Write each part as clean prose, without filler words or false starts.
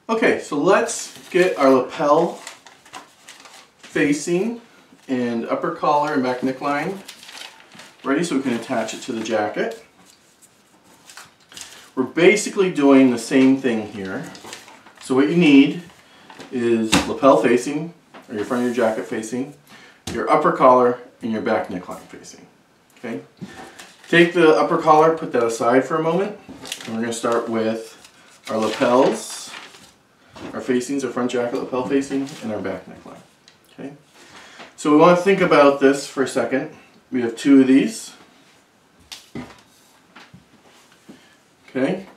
Okay, so let's get our lapel facing and upper collar and back neckline ready so we can attach it to the jacket. We're basically doing the same thing here. So what you need is lapel facing, or your front of your jacket facing, your upper collar, and your back neckline facing. Okay? Take the upper collar, put that aside for a moment, and we're going to start with our lapels, our facings, our front jacket lapel facing, and our back neckline. Okay? So we want to think about this for a second. We have two of these. Okay?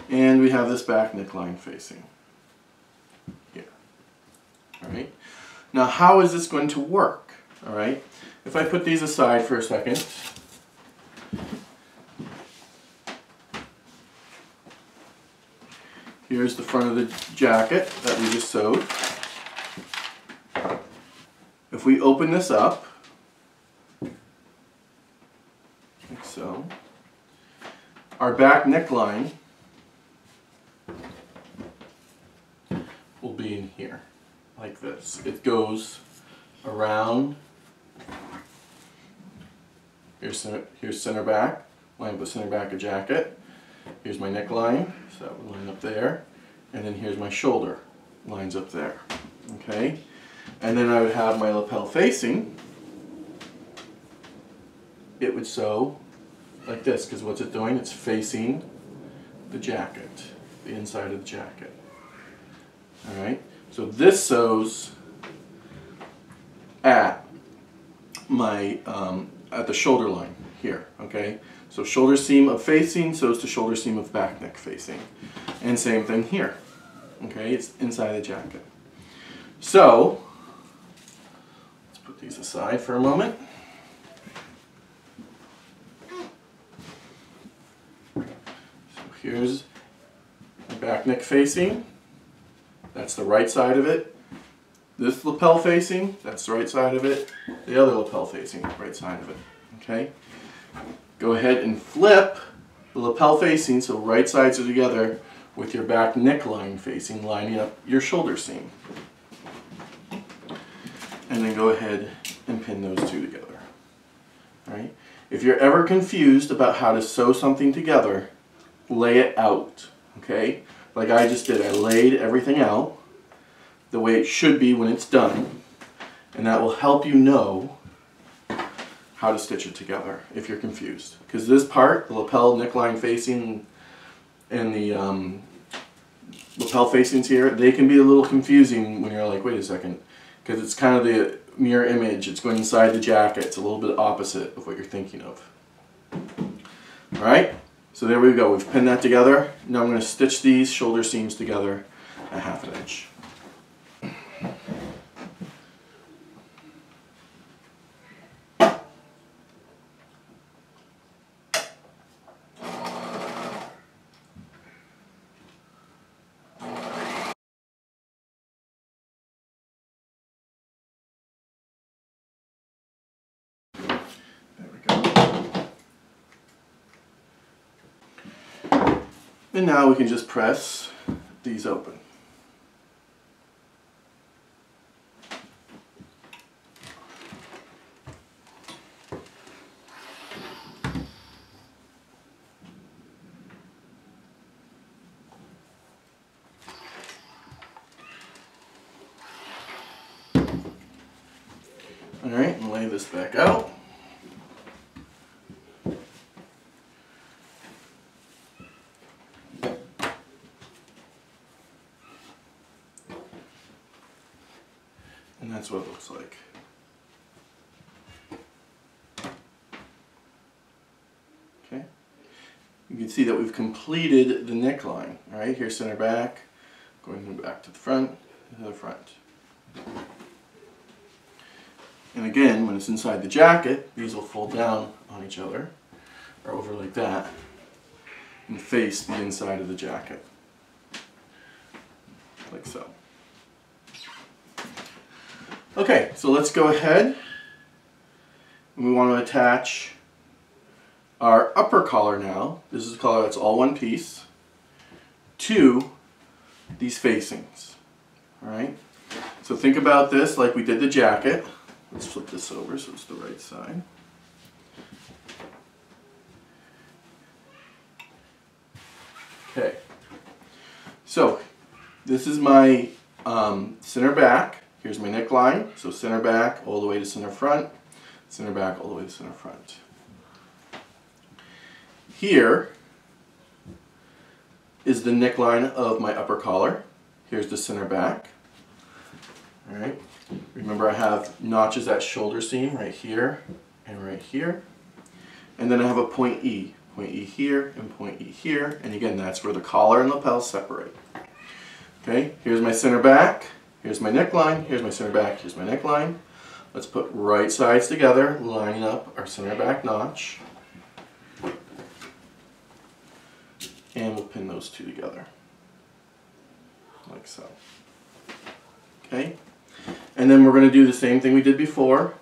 And we have this back neckline facing here. Alright? Now how is this going to work? Alright? If I put these aside for a second, here's the front of the jacket that we just sewed. If we open this up, like so, our back neckline will be in here, like this. It goes around, here's center back, line up the center back of jacket. Here's my neckline, so that would line up there. And then here's my shoulder, lines up there. Okay? And then I would have my lapel facing. It would sew like this, because what's it doing? It's facing the jacket, the inside of the jacket. Alright? So this sews at my, at the shoulder line here. Okay? So shoulder seam of facing sews to shoulder seam of back neck facing. And same thing here. Okay? It's inside the jacket. So, let's put these aside for a moment. Here's my back neck facing. That's the right side of it. This lapel facing, that's the right side of it. The other lapel facing, right side of it. Okay? Go ahead and flip the lapel facing so right sides are together with your back neckline facing, lining up your shoulder seam. And then go ahead and pin those two together. Alright? If you're ever confused about how to sew something together, lay it out, okay? Like I just did. I laid everything out the way it should be when it's done, and that will help you know how to stitch it together if you're confused. Because this part, the lapel neckline facing and the lapel facings here, they can be a little confusing when you're like, wait a second, because it's kind of the mirror image. It's going inside the jacket. It's a little bit opposite of what you're thinking of. Alright? So there we go, we've pinned that together. Now I'm going to stitch these shoulder seams together a ½ inch. And now we can just press these open. Alright, and lay this back out. And that's what it looks like. Okay. You can see that we've completed the neckline. All right, here's center back, going back to the front, to the front. And again, when it's inside the jacket, these will fold down on each other, or over like that, and face the inside of the jacket. Like so. Okay, so let's go ahead. We want to attach our upper collar now. This is a collar that's all one piece, to these facings. All right? So think about this like we did the jacket. Let's flip this over so it's the right side. Okay. So this is my center back. Here's my neckline. So center back all the way to center front. Center back all the way to center front. Here is the neckline of my upper collar. Here's the center back. All right. Remember, I have notches at shoulder seam right here and right here. And then I have a point E here and point E here. And again, that's where the collar and lapel separate. Okay, here's my center back. Here's my neckline. Here's my center back. Here's my neckline. Let's put right sides together, lining up our center back notch. And we'll pin those two together, like so. Okay, and then we're going to do the same thing we did before.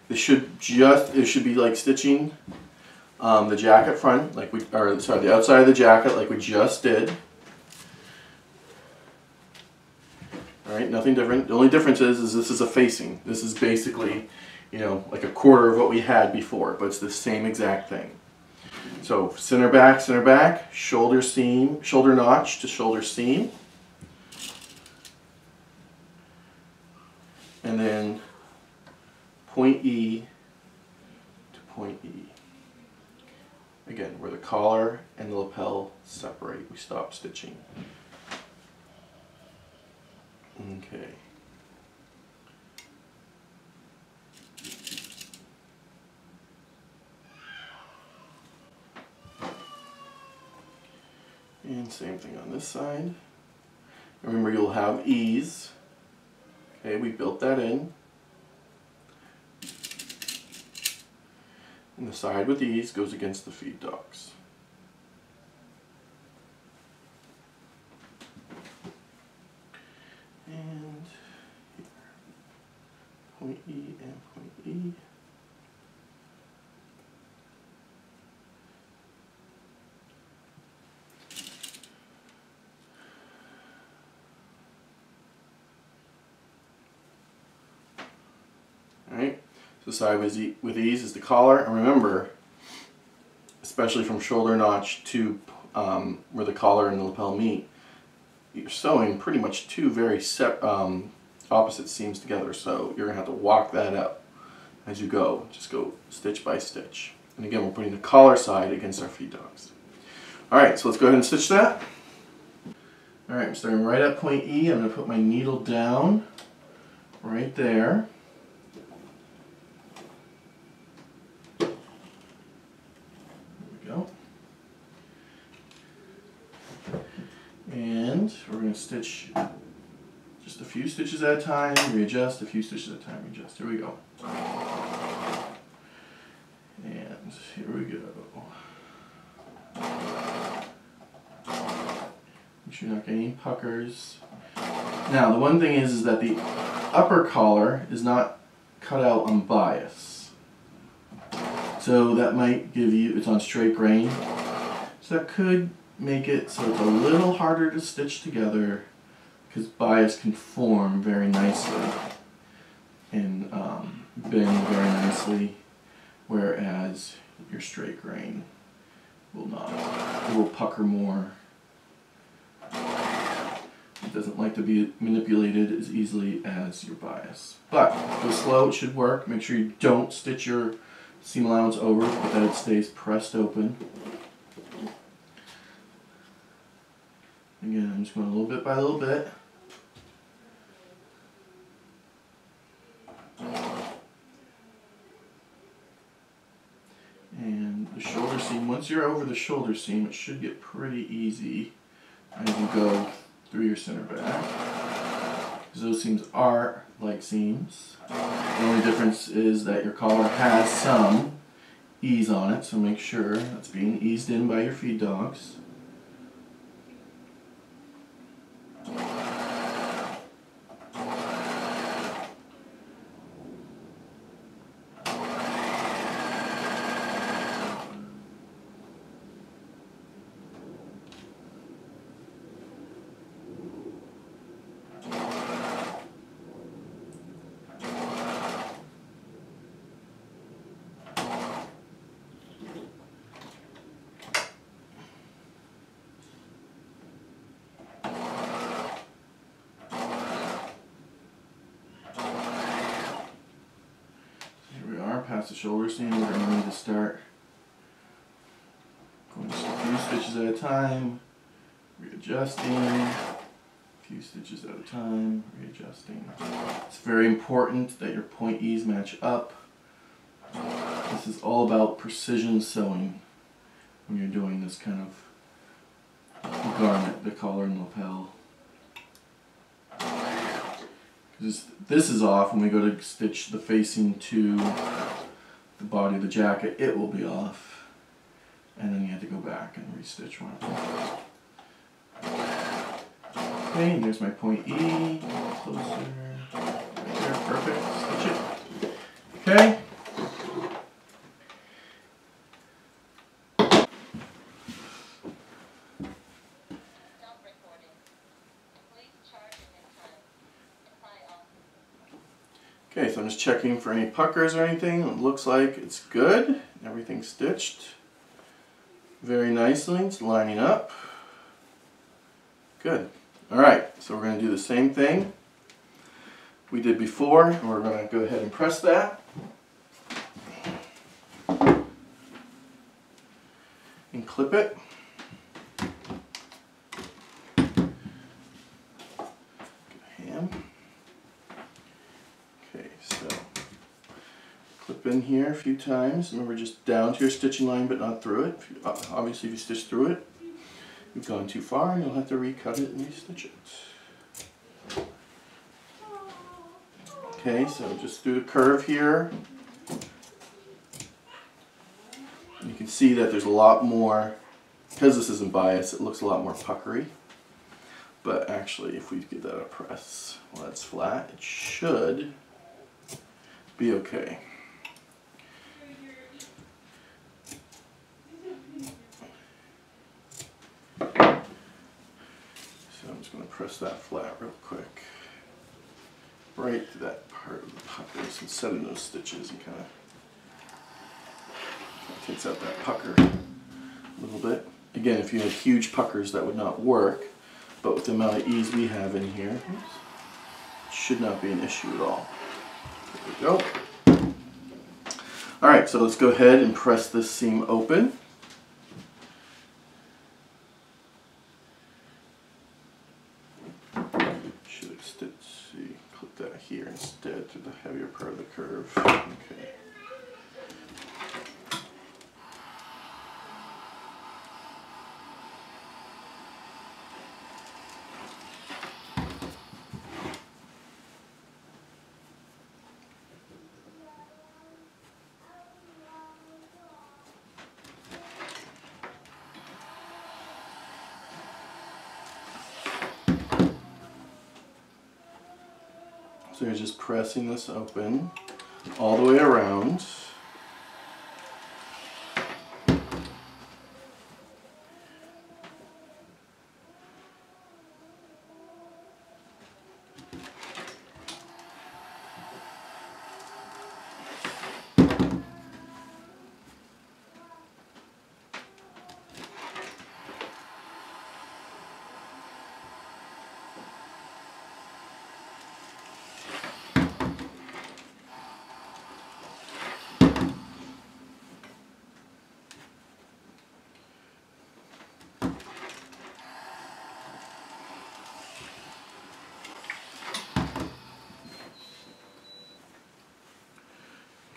It should be like stitching the jacket front, like the outside of the jacket, like we just did. All right, nothing different. The only difference is this is a facing. This is basically, you know, like a quarter of what we had before, but it's the same exact thing. So center back, shoulder seam, shoulder notch to shoulder seam. And then point E to point E. Again, where the collar and the lapel separate, we stop stitching. Okay. And same thing on this side. Remember, you'll have E's. Okay, we built that in. And the side with E's goes against the feed dogs. And here. Point E and point E. Alright, so the side with E's is the collar, and remember, especially from shoulder notch to where the collar and the lapel meet, you're sewing pretty much two very opposite seams together, so you're going to have to walk that out as you go. Just go stitch by stitch. And again, we're putting the collar side against our feed dogs. Alright, so let's go ahead and stitch that. Alright, I'm starting right at point E. I'm going to put my needle down right there. And we're going to stitch just a few stitches at a time, readjust, a few stitches at a time, readjust. Here we go. And here we go. Make sure you're not getting any puckers. Now, the one thing is that the upper collar is not cut out on bias. So that might give you, it's on straight grain. So that could make it so it's a little harder to stitch together because bias can form very nicely and bend very nicely, whereas your straight grain will not. It will pucker more. It doesn't like to be manipulated as easily as your bias. But go slow, it should work. Make sure you don't stitch your seam allowance over, but that it stays pressed open. Again, I'm just going a little bit by a little bit. And the shoulder seam, once you're over the shoulder seam, it should get pretty easy as you go through your center back. Because those seams are like seams. The only difference is that your collar has some ease on it, so make sure that's being eased in by your feed dogs. past the shoulder seam, we're going to need to start going just a few stitches at a time, readjusting, a few stitches at a time, readjusting. It's very important that your point E's match up. This is all about precision sewing when you're doing this kind of garment, the collar and lapel. Because this is off when we go to stitch the facing to the body of the jacket, it will be off. And then you have to go back and restitch one. Okay, and there's my point E. Closer. Right there, perfect. Stitch it. Okay. Okay, so I'm just checking for any puckers or anything. It looks like it's good. Everything's stitched very nicely. It's lining up. Good. Alright, so we're going to do the same thing we did before, and we're going to go ahead and press that. And clip it. Clip in here a few times. Remember, just down to your stitching line but not through it. Obviously, if you stitch through it, you've gone too far and you'll have to recut it and restitch it. Okay, so just do the curve here. And you can see that there's a lot more, because this isn't biased, it looks a lot more puckery. But actually, if we give that a press while it's flat, it should be okay. So I'm just going to press that flat real quick. Right to that part of the puckers instead of those stitches, and kind of takes out that pucker a little bit. Again, if you had huge puckers, that would not work, but with the amount of ease we have in here, it should not be an issue at all. There we go. Alright, so let's go ahead and press this seam open. Should clip that here instead to the heavier part of the curve. Okay. So you're just pressing this open all the way around.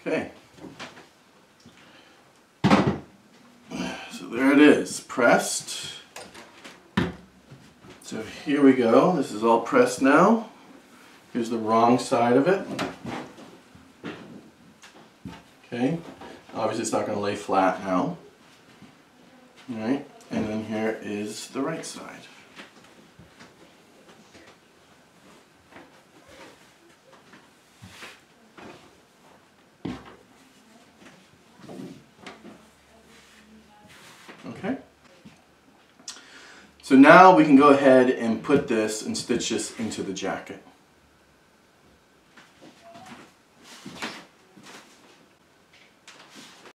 Okay, so there it is, pressed. So here we go, this is all pressed now. Here's the wrong side of it. Okay, obviously it's not going to lay flat now. Alright, and then here is the right side. Okay. So now we can go ahead and put this and stitch this into the jacket.